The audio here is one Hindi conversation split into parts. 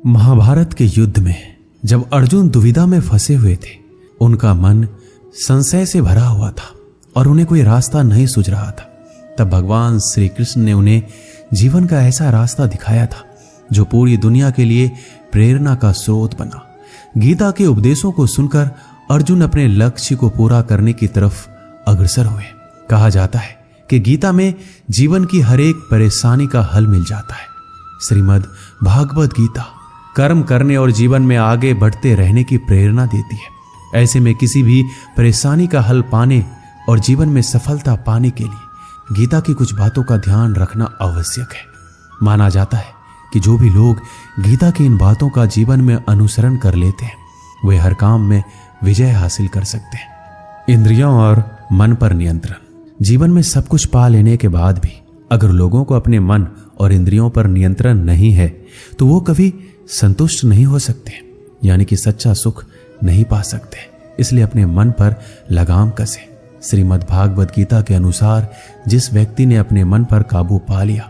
महाभारत के युद्ध में जब अर्जुन दुविधा में फंसे हुए थे, उनका मन संशय से भरा हुआ था और उन्हें कोई रास्ता नहीं सूझ रहा था। तब भगवान श्री कृष्ण ने उन्हें जीवन का ऐसा रास्ता दिखाया था जो पूरी दुनिया के लिए प्रेरणा का स्रोत बना। गीता के उपदेशों को सुनकर अर्जुन अपने लक्ष्य को पूरा करने की तरफ अग्रसर हुए। कहा जाता है कि गीता में जीवन की हर एक परेशानी का हल मिल जाता है। श्रीमद् भागवत गीता कर्म करने और जीवन में आगे बढ़ते रहने की प्रेरणा देती है। ऐसे में किसी भी परेशानी का हल पाने और जीवन में सफलता पाने के लिए गीता की कुछ बातों का ध्यान रखना आवश्यक है। माना जाता है कि जो भी लोग गीता की इन बातों का जीवन में अनुसरण कर लेते हैं, वे हर काम में विजय हासिल कर सकते हैं। इंद्रियों और मन पर नियंत्रण। जीवन में सब कुछ पा लेने के बाद भी अगर लोगों को अपने मन और इंद्रियों पर नियंत्रण नहीं है तो वो कभी संतुष्ट नहीं हो सकते, यानी कि सच्चा सुख नहीं पा सकते। इसलिए अपने मन पर लगाम कसें। श्रीमद् भागवत गीता के अनुसार जिस व्यक्ति ने अपने मन पर काबू पा लिया,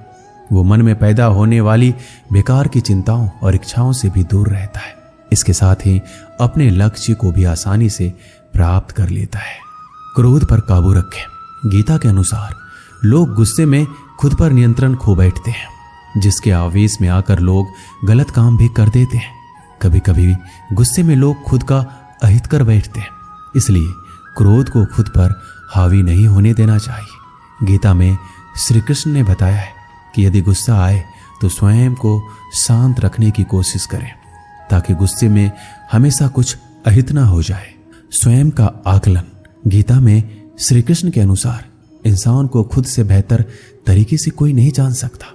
वो मन में पैदा होने वाली बेकार की चिंताओं और इच्छाओं से भी दूर रहता है। इसके साथ ही अपने लक्ष्य को भी आसानी से प्राप्त कर लेता है। क्रोध पर काबू रखें। गीता के अनुसार लोग गुस्से में खुद पर नियंत्रण खो बैठते हैं, जिसके आवेश में आकर लोग गलत काम भी कर देते हैं। कभी कभी गुस्से में लोग खुद का अहित कर बैठते हैं। इसलिए क्रोध को खुद पर हावी नहीं होने देना चाहिए। गीता में श्री कृष्ण ने बताया है कि यदि गुस्सा आए तो स्वयं को शांत रखने की कोशिश करें, ताकि गुस्से में हमेशा कुछ अहित ना हो जाए। स्वयं का आकलन। गीता में श्री कृष्ण के अनुसार इंसान को खुद से बेहतर तरीके से कोई नहीं जान सकता,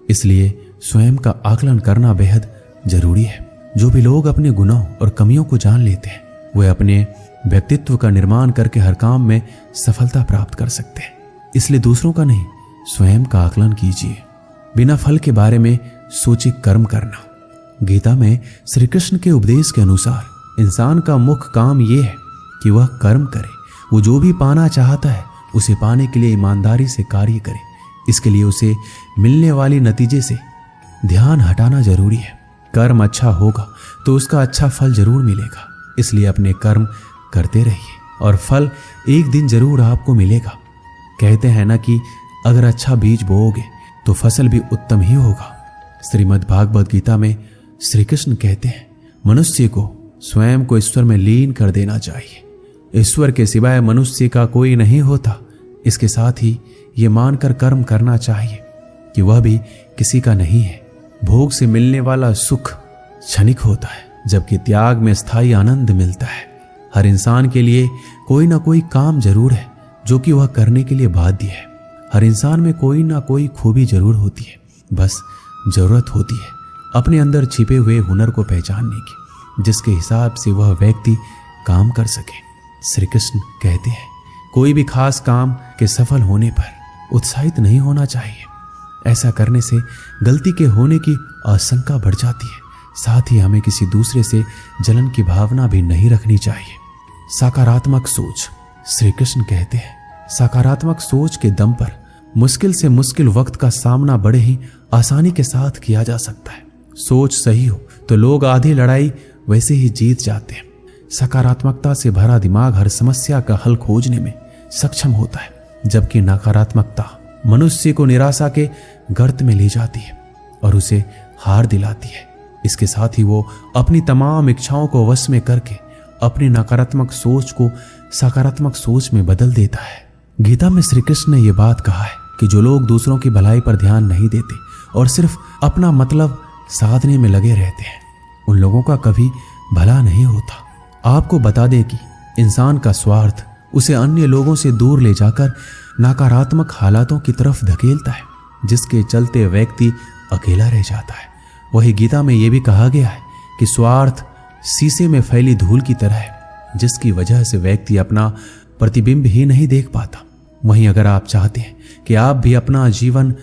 इसलिए स्वयं का आकलन करना बेहद जरूरी है। जो भी लोग अपने गुनाहों और कमियों को जान लेते हैं, वे अपने व्यक्तित्व का निर्माण करके हर काम में सफलता प्राप्त कर सकते हैं। इसलिए दूसरों का नहीं, स्वयं का आकलन कीजिए। बिना फल के बारे में सोचे कर्म करना। गीता में श्री कृष्ण के उपदेश के अनुसार इंसान का मुख्य काम यह है कि वह कर्म करे। वो जो भी पाना चाहता है उसे पाने के लिए ईमानदारी से कार्य करे। इसके लिए उसे मिलने वाली नतीजे से ध्यान हटाना जरूरी है। कर्म अच्छा होगा तो उसका अच्छा फल जरूर मिलेगा। इसलिए अपने कर्म करते रहिए और फल एक दिन जरूर आपको मिलेगा। कहते हैं ना कि अगर अच्छा बीज बोओगे तो फसल भी उत्तम ही होगा। श्रीमद् भागवत गीता में श्री कृष्ण कहते हैं, मनुष्य को स्वयं को ईश्वर में लीन कर देना चाहिए। ईश्वर के सिवाय मनुष्य का कोई नहीं होता। इसके साथ ही ये मानकर कर्म करना चाहिए कि वह भी किसी का नहीं है। भोग से मिलने वाला सुख क्षणिक होता है, जबकि त्याग में स्थायी आनंद मिलता है। हर इंसान के लिए कोई ना कोई काम जरूर है जो कि वह करने के लिए बाध्य है। हर इंसान में कोई ना कोई खूबी जरूर होती है, बस जरूरत होती है अपने अंदर छिपे हुए हुनर को पहचानने की, जिसके हिसाब से वह व्यक्ति काम कर सके। श्री कृष्ण कहते हैं, कोई भी खास काम के सफल होने पर उत्साहित नहीं होना चाहिए। ऐसा करने से गलती के होने की आशंका बढ़ जाती है। साथ ही हमें किसी दूसरे से जलन की भावना भी नहीं रखनी चाहिए। सकारात्मक सोच। श्री कृष्ण कहते हैं, सकारात्मक सोच के दम पर मुश्किल से मुश्किल वक्त का सामना बड़े ही आसानी के साथ किया जा सकता है। सोच सही हो तो लोग आधी लड़ाई वैसे ही जीत जाते हैं। सकारात्मकता से भरा दिमाग हर समस्या का हल खोजने में सक्षम होता है, जबकि नकारात्मकता मनुष्य को निराशा के गर्त में ले जाती है और उसे हार दिलाती है। इसके साथ ही वो अपनी तमाम इच्छाओं को वश में करके अपनी नकारात्मक सोच को सकारात्मक सोच में बदल देता है। गीता में श्री कृष्ण ने यह बात कहा है कि जो लोग दूसरों की भलाई पर ध्यान नहीं देते और सिर्फ अपना मतलब साधने में लगे रहते हैं, उन लोगों का कभी भला नहीं होता। आपको बता दें कि इंसान का स्वार्थ उसे अन्य लोगों से दूर ले जाकर नकारात्मक हालातों की तरफ धकेलता है, जिसके चलते व्यक्ति अकेला रह जाता है। वही गीता में यह भी कहा गया है कि स्वार्थ शीशे में फैली धूल की तरह है, जिसकी वजह से व्यक्ति अपना प्रतिबिंब ही नहीं देख पाता। वहीं अगर आप चाहते हैं कि आप भी अपना जीवन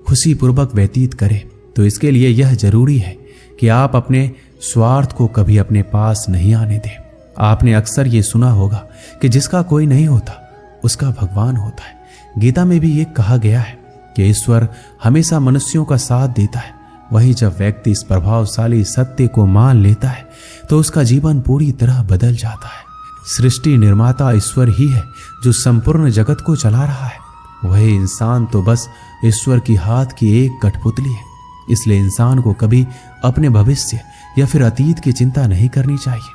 खुशीपूर्वक व्यतीत करें, तो इसके लिए यह जरूरी है कि आप अपने स्वार्थ को कभी अपने पास नहीं आने दें। आपने अक्सर ये सुना होगा कि जिसका कोई नहीं होता उसका भगवान होता है। गीता में भी ये कहा गया है कि ईश्वर हमेशा मनुष्यों का साथ देता है, वहीं जब व्यक्ति इस प्रभावशाली सत्य को मान लेता है तो उसका जीवन पूरी तरह बदल जाता है। सृष्टि निर्माता ईश्वर ही है जो संपूर्ण जगत को चला रहा है। वही इंसान तो बस ईश्वर की हाथ की एक कठपुतली है। इसलिए इंसान को कभी अपने भविष्य या फिर अतीत की चिंता नहीं करनी चाहिए,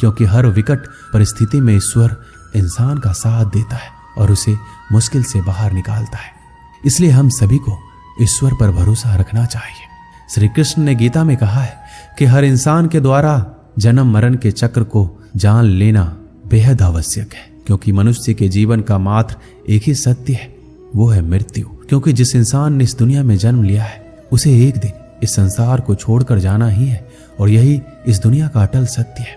क्योंकि हर विकट परिस्थिति में ईश्वर इंसान का साथ देता है और उसे मुश्किल से बाहर निकालता है। इसलिए हम सभी को ईश्वर पर भरोसा रखना चाहिए। श्री कृष्ण ने गीता में कहा है कि हर इंसान के द्वारा जन्म मरण के चक्र को जान लेना बेहद आवश्यक है, क्योंकि मनुष्य के जीवन का मात्र एक ही सत्य है, वो है मृत्यु। क्योंकि जिस इंसान ने इस दुनिया में जन्म लिया है उसे एक दिन इस संसार को छोड़कर जाना ही है, और यही इस दुनिया का अटल सत्य है।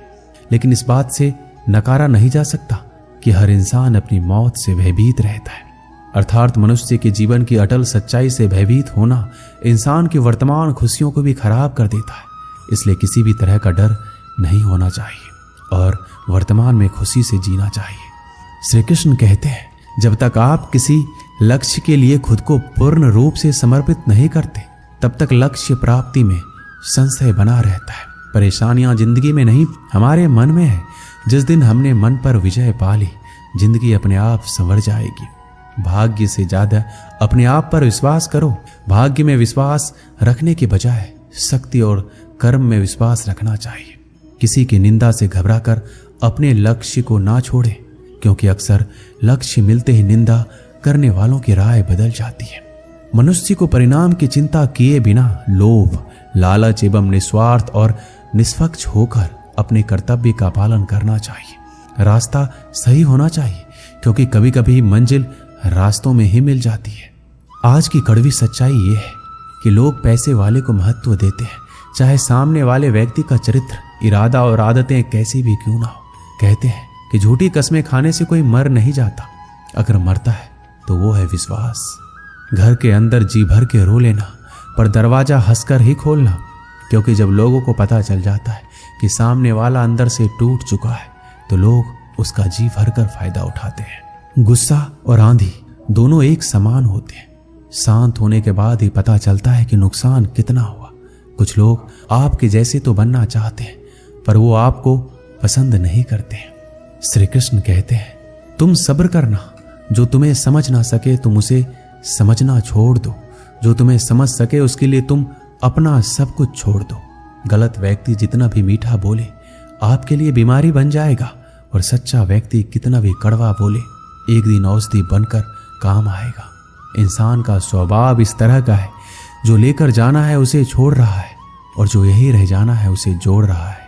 लेकिन इस बात से नकारा नहीं जा सकता कि हर इंसान अपनी मौत से भयभीत रहता है। अर्थात मनुष्य के जीवन की अटल सच्चाई से भयभीत होना इंसान की वर्तमान खुशियों को भी खराब कर देता है। इसलिए किसी भी तरह का डर नहीं होना चाहिए और वर्तमान में खुशी से जीना चाहिए। श्री कृष्ण कहते हैं, जब तक आप किसी लक्ष्य के लिए खुद को पूर्ण रूप से समर्पित नहीं करते तब तक लक्ष्य प्राप्ति में संशय बना रहता है। परेशानियां जिंदगी में नहीं, हमारे मन में है। जिस दिन हमने मन पर विजय पा ली, जिंदगी अपने आप संवर जाएगी। भाग्य से ज्यादा अपने आप पर विश्वास करो। भाग्य में विश्वास रखने के बजाय शक्ति और कर्म में विश्वास रखना चाहिए। किसी की निंदा से घबराकर अपने लक्ष्य को ना छोड़े, क्योंकि अक्सर लक्ष्य मिलते ही निंदा करने वालों की राय बदल जाती है। मनुष्य को परिणाम की चिंता किए बिना लोभ, लालच एवं निस्वार्थ और निष्पक्ष होकर अपने कर्तव्य का पालन करना चाहिए। रास्ता सही होना चाहिए, क्योंकि कभी कभी मंजिल रास्तों में ही मिल जाती है। आज की कड़वी सच्चाई ये है कि लोग पैसे वाले को महत्व देते हैं, चाहे सामने वाले व्यक्ति का चरित्र, इरादा और आदतें कैसी भी क्यों ना हो। कहते हैं कि झूठी कस्में खाने से कोई मर नहीं जाता, अगर मरता है तो वो है विश्वास। घर के अंदर जी भर के रो लेना, पर दरवाजा हंसकर ही खोलना, क्योंकि जब लोगों को पता चल जाता है कि सामने वाला अंदर से टूट चुका है तो लोग उसका जी भरकर फायदा उठाते हैं। गुस्सा और आंधी दोनों एक समान होते हैं। शांत होने के बाद ही पता चलता है कि नुकसान कितना हुआ। कुछ लोग आपके जैसे तो बनना चाहते हैं, पर वो आपको पसंद नहीं करते हैं। श्री कृष्ण कहते हैं, तुम सब्र करना, जो तुम्हें समझ ना सके तुम उसे समझना छोड़ दो, जो तुम्हें समझ सके उसके लिए तुम अपना सब कुछ छोड़ दो। गलत व्यक्ति जितना भी मीठा बोले आपके लिए बीमारी बन जाएगा, और सच्चा व्यक्ति कितना भी कड़वा बोले एक दिन औषधि बनकर काम आएगा। इंसान का स्वभाव इस तरह का है, जो लेकर जाना है उसे छोड़ रहा है, और जो यही रह जाना है उसे जोड़ रहा है।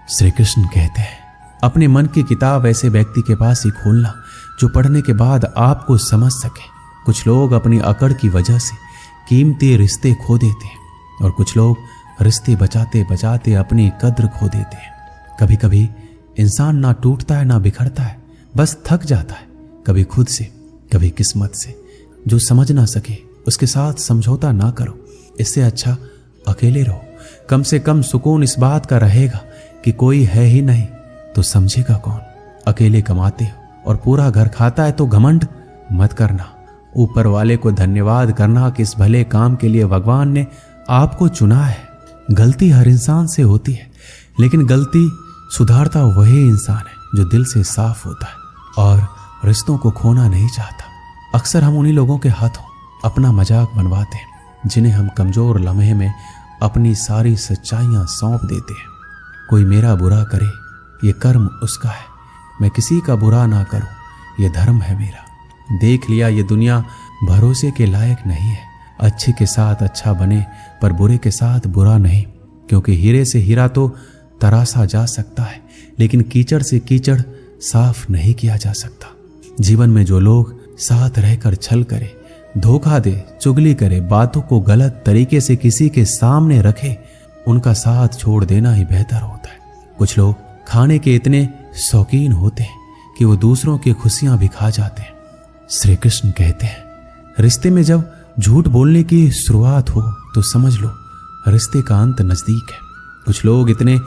श्री कृष्ण कहते हैं, अपने मन की किताब ऐसे व्यक्ति के पास ही खोलना जो पढ़ने के बाद आपको समझ सके। कुछ लोग अपनी अकड़ की वजह से कीमती रिश्ते खो देते हैं, और कुछ लोग रिश्ते बचाते बचाते अपनी कद्र खो देते हैं। कभी कभी इंसान ना टूटता है ना बिखरता है, बस थक जाता है, कभी खुद से कभी किस्मत से। जो समझ ना सके उसके साथ समझौता ना करो, इससे अच्छा अकेले रहो। कम से कम सुकून इस बात का रहेगा कि कोई है ही नहीं तो समझेगा कौन। अकेले कमाते हो और पूरा घर खाता है तो घमंड मत करना। ऊपर वाले को धन्यवाद करना कि इस भले काम के लिए भगवान ने आपको चुना है। गलती हर इंसान से होती है, लेकिन गलती सुधारता वही इंसान है जो दिल से साफ होता है और रिश्तों को खोना नहीं चाहता। अक्सर हम उन्हीं लोगों के हाथों अपना मजाक बनवाते हैं जिन्हें हम कमजोर लम्हे में अपनी सारी सच्चाइयां सौंप देते हैं। कोई मेरा बुरा करे ये कर्म उसका है, मैं किसी का बुरा ना करूं ये धर्म है मेरा। देख लिया ये दुनिया भरोसे के लायक नहीं है। अच्छे के साथ अच्छा बने पर बुरे के साथ बुरा नहीं, क्योंकि हीरे से हीरा तो तराशा जा सकता है, लेकिन कीचड़ से कीचड़ साफ नहीं किया जा सकता। जीवन में जो लोग साथ रहकर छल करे, धोखा दे, चुगली करे, बातों को गलत तरीके से किसी के सामने रखे, उनका साथ छोड़ देना ही बेहतर होता है। कुछ लोग खाने के इतने शौकीन होते हैं कि वो दूसरों की खुशियां भी खा जाते हैं। श्री कृष्ण कहते हैं, रिश्ते में जब झूठ बोलने की शुरुआत हो तो समझ लो रिश्ते का अंत नजदीक है। कुछ लोग इतने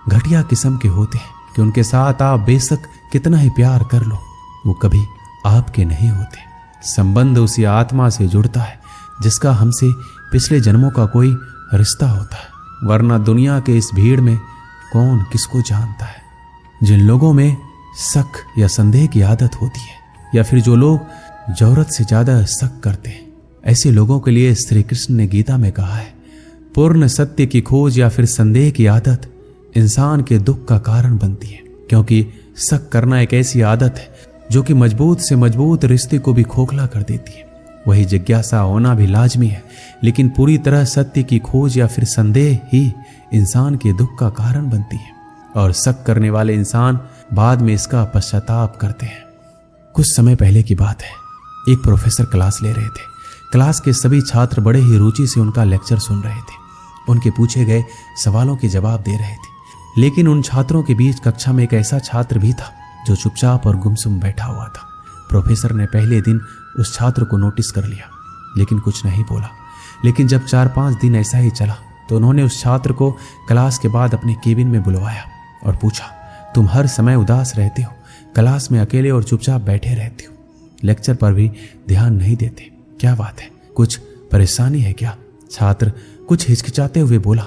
घटिया किस्म के होते हैं कि उनके साथ आप बेशक कितना ही प्यार कर लो वो कभी आपके नहीं होते। संबंध उसी आत्मा से जुड़ता है जिसका हमसे पिछले जन्मों का कोई रिश्ता होता है, वरना दुनिया के इस भीड़ में कौन किसको जानता है। जिन लोगों में शक या संदेह की आदत होती है, या फिर जो लोग जरूरत से ज्यादा शक करते हैं, ऐसे लोगों के लिए श्री कृष्ण ने गीता में कहा है, पूर्ण सत्य की खोज या फिर संदेह की आदत इंसान के दुख का कारण बनती है, क्योंकि शक करना एक ऐसी आदत है जो कि मजबूत से मजबूत रिश्ते को भी खोखला कर देती है। वही जिज्ञासा होना भी लाजमी है, लेकिन पूरी तरह सत्य की खोज या फिर संदेह ही इंसान के दुख का कारण बनती है, और शक करने वाले इंसान बाद में इसका पश्चाताप करते हैं। कुछ समय पहले की बात है, एक प्रोफेसर क्लास ले रहे थे। क्लास के सभी छात्र बड़े ही रुचि से उनका लेक्चर सुन रहे थे, उनके पूछे गए सवालों के जवाब दे रहे थे। लेकिन उन छात्रों के बीच कक्षा में एक ऐसा छात्र भी था जो चुपचाप और गुमसुम बैठा हुआ था। प्रोफेसर ने पहले दिन उस छात्र को नोटिस कर लिया, लेकिन कुछ नहीं बोला। लेकिन जब 4-5 दिन ऐसा ही चला तो उन्होंने उस छात्र को क्लास के बाद अपने केबिन में बुलवाया और पूछा, तुम हर समय उदास रहते हो, क्लास में अकेले और चुपचाप बैठे रहते हो, लेक्चर पर भी ध्यान नहीं देते, क्या बात है, कुछ परेशानी है क्या? छात्र कुछ हिचकिचाते हुए बोला,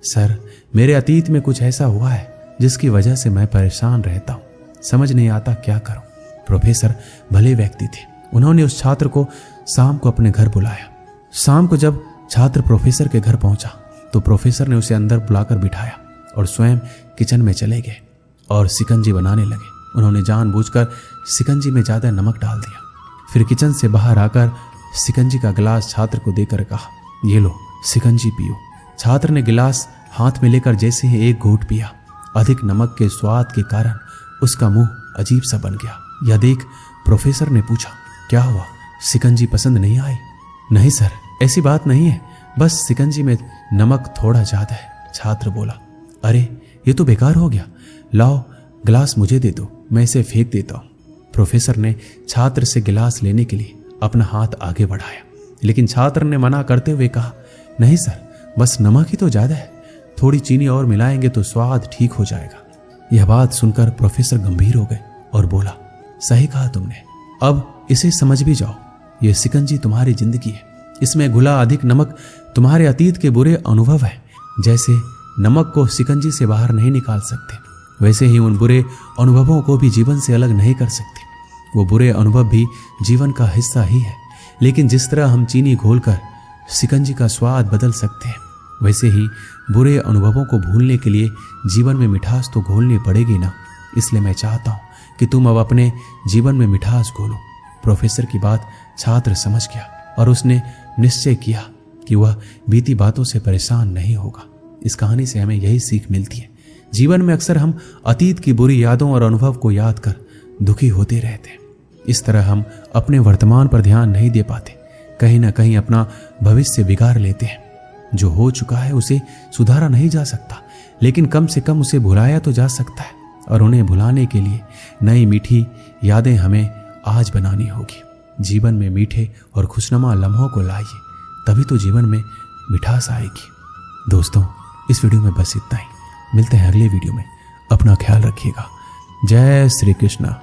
सर मेरे अतीत में कुछ ऐसा हुआ है जिसकी वजह से मैं परेशान रहता हूँ, समझ नहीं आता क्या करूं। प्रोफेसर भले व्यक्ति थे, उन्होंने उस छात्र को शाम को अपने घर बुलाया। शाम को जब छात्र प्रोफेसर के घर पहुंचा तो प्रोफेसर ने उसे अंदर बुलाकर बिठाया और स्वयं किचन में चले गए और शिकंजी बनाने लगे। उन्होंने जानबूझकर शिकंजी में ज्यादा नमक डाल दिया। फिर किचन से बाहर आकर शिकंजी का गिलास छात्र को देकर कहा, ये लो शिकंजी पियो। छात्र ने गिलास हाथ में लेकर जैसे ही एक घूंट पिया, अधिक नमक के स्वाद के कारण उसका मुंह अजीब सा बन गया। यह देख प्रोफेसर ने पूछा, क्या हुआ, शिकंजी पसंद नहीं आई? नहीं सर, ऐसी बात नहीं है, बस शिकंजी में नमक थोड़ा ज्यादा है। छात्र बोला, अरे ये तो बेकार हो गया, लाओ गिलास मुझे दे दो, मैं इसे फेंक देता हूं। प्रोफेसर ने छात्र से गिलास लेने के लिए अपना हाथ आगे बढ़ाया, लेकिन छात्र ने मना करते हुए कहा, नहीं सर, बस नमक ही तो ज्यादा है, थोड़ी चीनी और मिलाएंगे तो स्वाद ठीक हो जाएगा। यह बात सुनकर प्रोफेसर गंभीर हो गए और बोला, सही कहा तुमने, अब इसे समझ भी जाओ, यह शिकंजी तुम्हारी जिंदगी है, इसमें घुला अधिक नमक तुम्हारे अतीत के बुरे अनुभव है। जैसे नमक को शिकंजी से बाहर नहीं निकाल सकते, वैसे ही उन बुरे अनुभवों को भी जीवन से अलग नहीं कर सकते। वो बुरे अनुभव भी जीवन का हिस्सा ही है, लेकिन जिस तरह हम चीनी घोलकर शिकंजी का स्वाद बदल सकते हैं, वैसे ही बुरे अनुभवों को भूलने के लिए जीवन में मिठास तो घोलनी पड़ेगी ना। इसलिए मैं चाहता हूँ कि तुम अब अपने जीवन में मिठास घोलो। प्रोफेसर की बात छात्र समझ गया और उसने निश्चय किया कि वह बीती बातों से परेशान नहीं होगा। इस कहानी से हमें यही सीख मिलती है, जीवन में अक्सर हम अतीत की बुरी यादों और अनुभव को याद कर दुखी होते रहते हैं। इस तरह हम अपने वर्तमान पर ध्यान नहीं दे पाते, कहीं ना कहीं अपना भविष्य बिगाड़ लेते हैं। जो हो चुका है उसे सुधारा नहीं जा सकता, लेकिन कम से कम उसे भुलाया तो जा सकता है, और उन्हें भुलाने के लिए नई मीठी यादें हमें आज बनानी होगी। जीवन में मीठे और खुशनुमा लम्हों को लाइए, तभी तो जीवन में मिठास आएगी। दोस्तों, इस वीडियो में बस इतना ही, मिलते हैं अगले वीडियो में, अपना ख्याल रखिएगा। जय श्री कृष्णा।